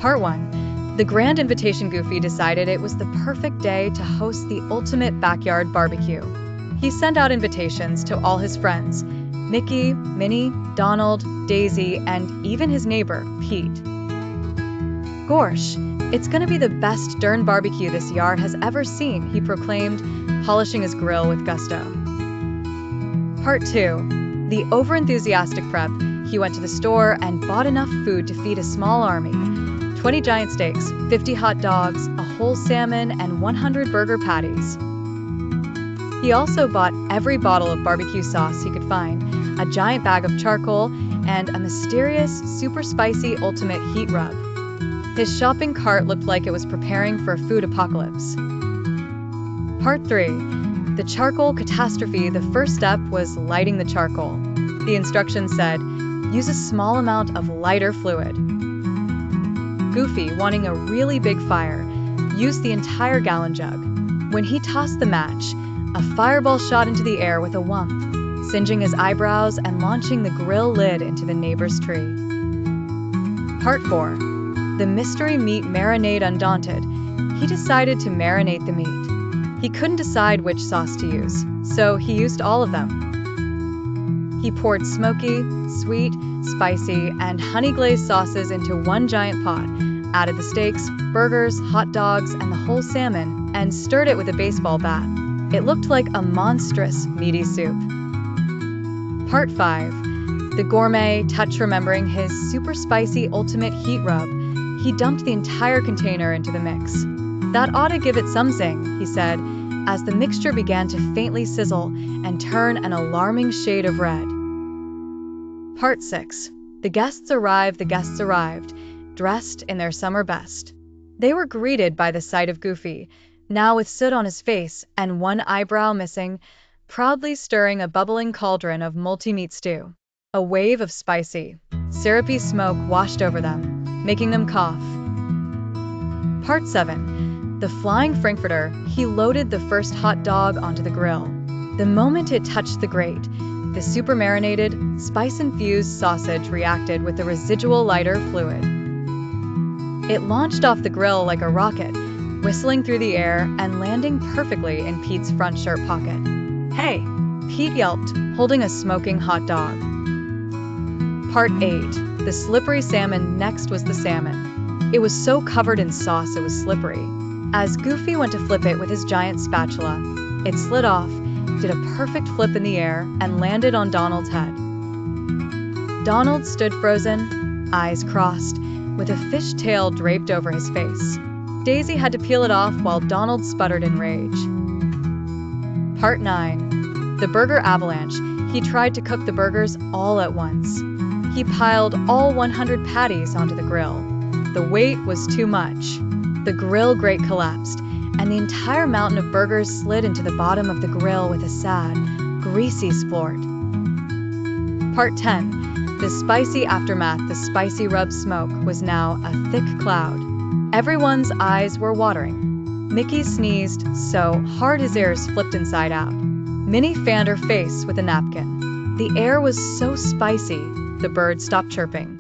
Part 1. The grand invitation. Goofy decided it was the perfect day to host the ultimate backyard barbecue. He sent out invitations to all his friends: Mickey, Minnie, Donald, Daisy, and even his neighbor, Pete. "Gorsh, it's gonna be the best darn barbecue this yard has ever seen," he proclaimed, polishing his grill with gusto. Part 2. The overenthusiastic prep. He went to the store and bought enough food to feed a small army: 20 giant steaks, 50 hot dogs, a whole salmon, and 100 burger patties. He also bought every bottle of barbecue sauce he could find, a giant bag of charcoal, and a mysterious, super spicy ultimate heat rub. His shopping cart looked like it was preparing for a food apocalypse. Part 3. The charcoal catastrophe. The first step was lighting the charcoal. The instructions said, use a small amount of lighter fluid. Goofy, wanting a really big fire, used the entire gallon jug. When he tossed the match, a fireball shot into the air with a whump, singeing his eyebrows and launching the grill lid into the neighbor's tree. Part 4. The mystery meat marinade. Undaunted, he decided to marinate the meat. He couldn't decide which sauce to use, so he used all of them. He poured smoky, sweet, spicy, and honey-glazed sauces into one giant pot, added the steaks, burgers, hot dogs, and the whole salmon, and stirred it with a baseball bat. It looked like a monstrous, meaty soup. Part 5. The gourmet touch. Remembering his super spicy ultimate heat rub, he dumped the entire container into the mix. "That ought to give it some zing," he said, as the mixture began to faintly sizzle and turn an alarming shade of red. Part 6. The guests arrived, dressed in their summer best. They were greeted by the sight of Goofy, now with soot on his face and one eyebrow missing, proudly stirring a bubbling cauldron of multi-meat stew. A wave of spicy, syrupy smoke washed over them, making them cough. Part 7. The flying Frankfurter. He loaded the first hot dog onto the grill. The moment it touched the grate, the super marinated, spice-infused sausage reacted with the residual lighter fluid. It launched off the grill like a rocket, whistling through the air and landing perfectly in Pete's front shirt pocket. "Hey!" Pete yelped, holding a smoking hot dog. Part 8. The slippery salmon. Next was the salmon. It was so covered in sauce it was slippery. As Goofy went to flip it with his giant spatula, it slid off, did a perfect flip in the air, and landed on Donald's head. Donald stood frozen, eyes crossed, with a fish tail draped over his face. Daisy had to peel it off while Donald sputtered in rage. Part 9. The burger avalanche. He tried to cook the burgers all at once. He piled all 100 patties onto the grill. The weight was too much. The grill grate collapsed, and the entire mountain of burgers slid into the bottom of the grill with a sad, greasy splort. Part 10. The spicy aftermath. The spicy rub smoke was now a thick cloud. Everyone's eyes were watering. Mickey sneezed so hard his ears flipped inside out. Minnie fanned her face with a napkin. The air was so spicy, the birds stopped chirping.